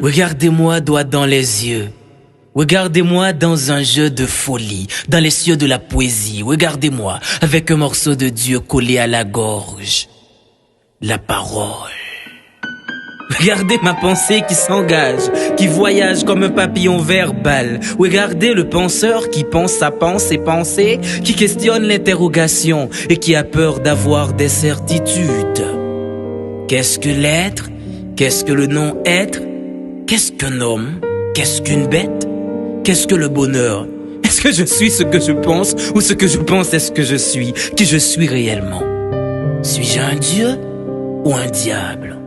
Regardez-moi droit dans les yeux. Regardez-moi dans un jeu de folie, dans les cieux de la poésie. Regardez-moi avec un morceau de Dieu collé à la gorge. La parole. Regardez ma pensée qui s'engage, qui voyage comme un papillon verbal. Regardez le penseur qui pense sa pensée, qui questionne l'interrogation et qui a peur d'avoir des certitudes. Qu'est-ce que l'être? Qu'est-ce que le non-être? Qu'est-ce qu'un homme? Qu'est-ce qu'une bête? Qu'est-ce que le bonheur? Est-ce que je suis ce que je pense ou ce que je pense est ce que je suis? Qui je suis réellement? Suis-je un dieu ou un diable?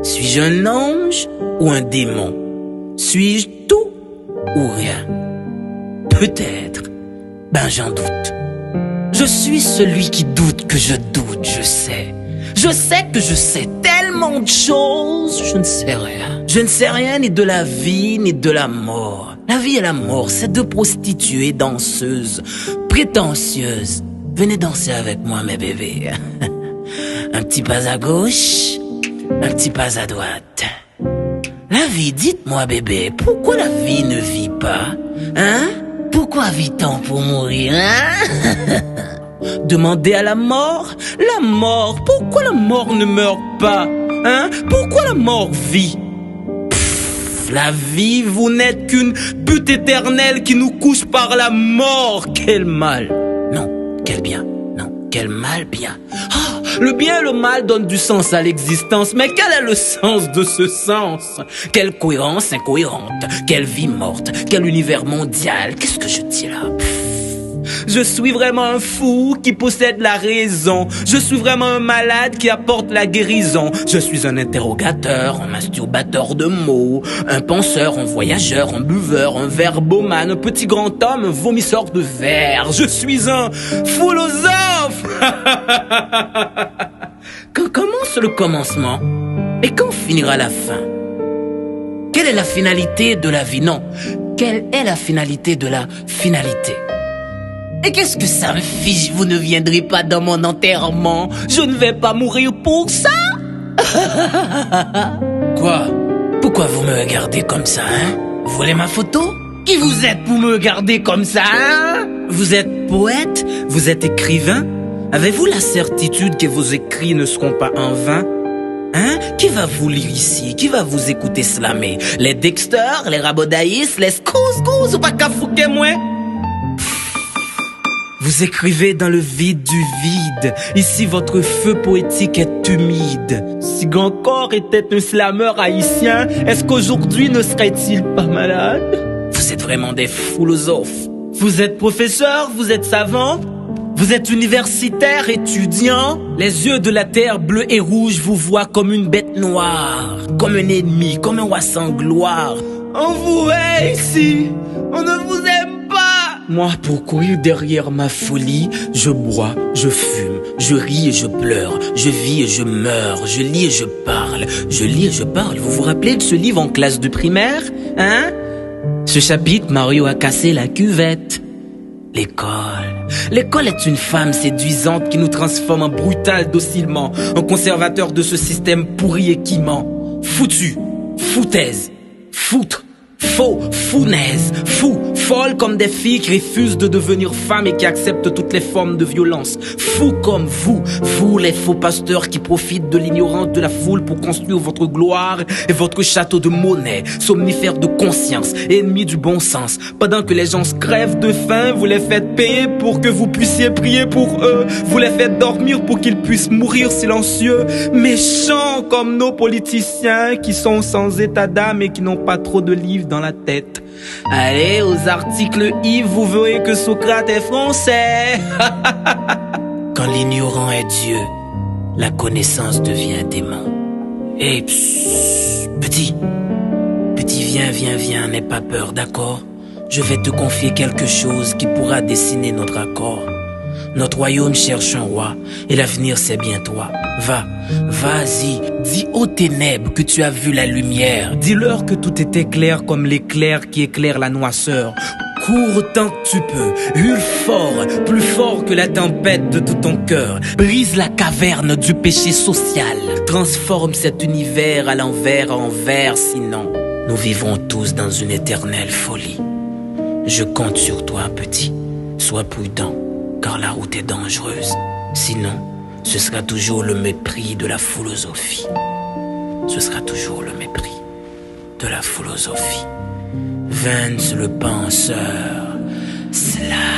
Suis-je un ange ou un démon? Suis-je tout ou rien? Peut-être. Ben j'en doute. Je suis celui qui doute que je doute, je sais. Je sais que je sais tellement de choses, je ne sais rien. Je ne sais rien ni de la vie ni de la mort. La vie et la mort, c'est deux prostituées danseuses, prétentieuses. Venez danser avec moi, mes bébés. Un petit pas à gauche, un petit pas à droite. La vie, dites-moi bébé, pourquoi la vie ne vit pas? Hein? Pourquoi vit-on pour mourir, hein? Demandez à la mort, pourquoi la mort ne meurt pas? Hein? Pourquoi la mort vit? La vie, vous n'êtes qu'une butte éternelle qui nous couche par la mort. Quel mal! Non, quel bien. Non, quel mal bien. Oh, le bien et le mal donnent du sens à l'existence. Mais quel est le sens de ce sens? Quelle cohérence incohérente? Quelle vie morte? Quel univers mondial? Qu'est-ce que je dis là? Je suis vraiment un fou qui possède la raison. Je suis vraiment un malade qui apporte la guérison. Je suis un interrogateur, un masturbateur de mots, un penseur, un voyageur, un buveur, un verbomane, un petit grand homme, un vomisseur de verre. Je suis un philosophe. Quand commence le commencement et quand finira la fin? Quelle est la finalité de la vie? Non, quelle est la finalité de la finalité? Et qu'est-ce que ça me fiche? Vous ne viendrez pas dans mon enterrement. Je ne vais pas mourir pour ça. Quoi? Pourquoi vous me regardez comme ça, hein? Vous voulez ma photo? Qui vous êtes pour me regarder comme ça, hein? Vous êtes poète? Vous êtes écrivain? Avez-vous la certitude que vos écrits ne seront pas en vain? Hein? Qui va vous lire ici? Qui va vous écouter slammer? Les Dexter, les Rabodaïs, les Scouse ou pas qu'à fouquer moi? Vous écrivez dans le vide du vide. Ici, votre feu poétique est humide. Si Gancor était un slameur haïtien, est-ce qu'aujourd'hui ne serait-il pas malade? Vous êtes vraiment des philosophes. Vous êtes professeur, vous êtes savant, vous êtes universitaire, étudiant. Les yeux de la terre bleue et rouge vous voient comme une bête noire, comme un ennemi, comme un roi sans gloire. On vous hait ici, on ne vous aime pas. Moi, pour courir derrière ma folie, je bois, je fume, je ris et je pleure, je vis et je meurs, je lis et je parle, je lis et je parle. Vous vous rappelez de ce livre en classe de primaire, hein? Ce chapitre, Mario a cassé la cuvette. L'école. L'école est une femme séduisante qui nous transforme en brutal docilement, en conservateur de ce système pourri et qui ment. Foutu, foutaise, foutre. Faux, founaise, fou, folle comme des filles qui refusent de devenir femmes et qui acceptent toutes les formes de violence. Fou comme vous les faux pasteurs qui profitent de l'ignorance de la foule pour construire votre gloire et votre château de monnaie, somnifères de conscience, ennemis du bon sens. Pendant que les gens se crèvent de faim, vous les faites payer pour que vous puissiez prier pour eux. Vous les faites dormir pour qu'ils puissent mourir silencieux. Méchants comme nos politiciens qui sont sans état d'âme et qui n'ont pas trop de livres dans la tête. Allez aux articles Yves, vous verrez que Socrate est français. Quand l'ignorant est Dieu, la connaissance devient démon. Et petit, viens, n'aie pas peur, d'accord? Je vais te confier quelque chose qui pourra dessiner notre accord. Notre royaume cherche un roi, et l'avenir c'est bien toi. Vas-y, dis aux ténèbres que tu as vu la lumière. Dis-leur que tout était clair comme l'éclair qui éclaire la noirceur. Cours tant que tu peux, hurle fort, plus fort que la tempête de tout ton cœur. Brise la caverne du péché social, transforme cet univers à l'envers en verre, sinon nous vivrons tous dans une éternelle folie. Je compte sur toi, petit, sois prudent, car la route est dangereuse. Sinon, ce sera toujours le mépris de la philosophie. Ce sera toujours le mépris de la philosophie. Vance le penseur, cela.